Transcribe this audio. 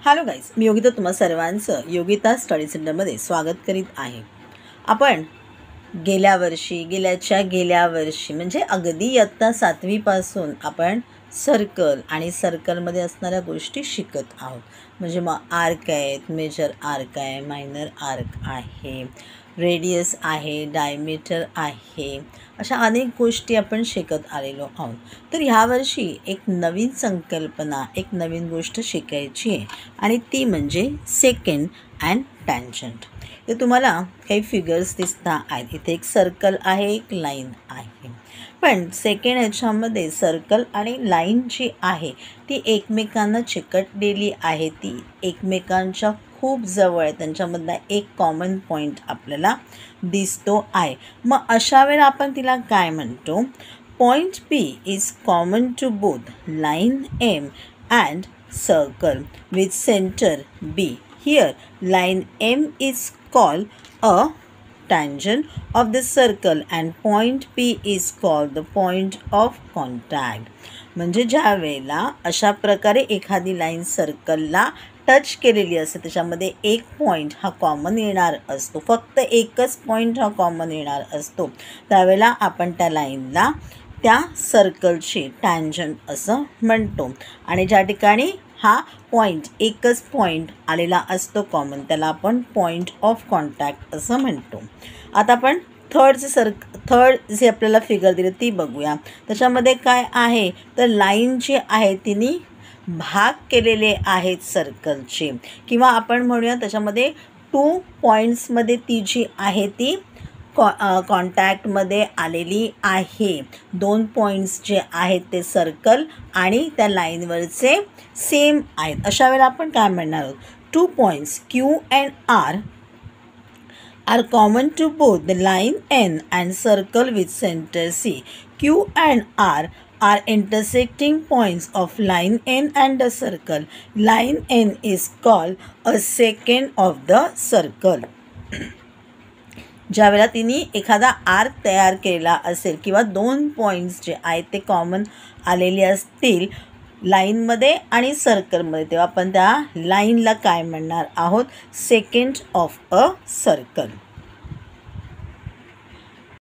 Hello guys, मी योगिता तुम्हा सर्वांचं Yogita study सेंटरमध्ये स्वागत करीत आहे. आपण गेल्या वर्षी म्हणजे अगदी इयत्ता 7वीपासून आपण सर्कल आणि सर्कलमध्ये असणाऱ्या गोष्टी शिकत आहोत. म्हणजे मग आर्क आहेत, मेजर आर्क आहे, मायनर आर्क आहे, रेडियस आहे, डायमीटर आहे, अशा अनेक गोष्टी आपण शिकत आलेलो आहोत. तर ह्यावर्षी एक नवीन संकल्पना, एक नवीन गोष्ट शिकायची आहे आणि ती म्हणजे सेकंड अँड टँजंट. तर तुम्हाला काही फिगर्स दिसता आहेत. इथे एक सर्कल आहे, एक लाईन आहे. पण सेकंड ह्याच्यामध्ये सर्कल आणि लाईन जी आहे ती एकमेकांना चिकटलेली आहे, ती एकमेकांच्या खूप जवळ आहे, त्यांच्यामधला एक कॉमन पॉईंट आपल्याला दिसतो आहे. मग अशा वेळेला आपण तिला काय म्हणतो? Point P is common to both line M and circle with centre B. Here line M is called a tangent of the circle and point P is called the point of contact. म्हणजे ज्या वेळेला अशा प्रकारे एखादी line सर्कलला touch केलेली असते, त्याच्यामध्ये एक पॉईंट हा कॉमन येणार असतो, फक्त एकच पॉईंट हा कॉमन येणार असतो, त्यावेळेला आपण त्या लाईनला त्या सर्कलची टँजंट असं म्हणतो. आणि ज्या ठिकाणी हा पॉईंट एकच पॉईंट आलेला असतो कॉमन, त्याला आपण पॉईंट ऑफ कॉन्टॅक्ट असं म्हणतो. आता आपण थर्ड जे आपल्याला फिगर दिली ती बघूया. त्याच्यामध्ये काय आहे तर लाईन जी आहे तिने भाग केलेले आहेत सर्कलचे, किंवा आपण म्हणूया त्याच्यामध्ये 2 पॉईंट्समध्ये ती जी आहे ती कॉन्टॅक्टमध्ये आलेली आहे. 2 पॉईंट्स जे आहेत ते सर्कल आणि त्या लाईनवरचे सेम आहेत. अशा वेळेला आपण काय म्हणणार आहोत? 2 points Q and R are common to both the line N and circle with center C. Q and R are intersecting points of line N and the circle. Line N is called a secant of the circle. ज्यावेळेला तिने एखादा arc तयार केला असेल किंवा 2 points जे आहेत ते कॉमन आलेले असतील लाईनमध्ये आणि सर्कलमध्ये, तेव्हा आपण त्या लाईनला काय म्हणणार आहोत? Second of a circle.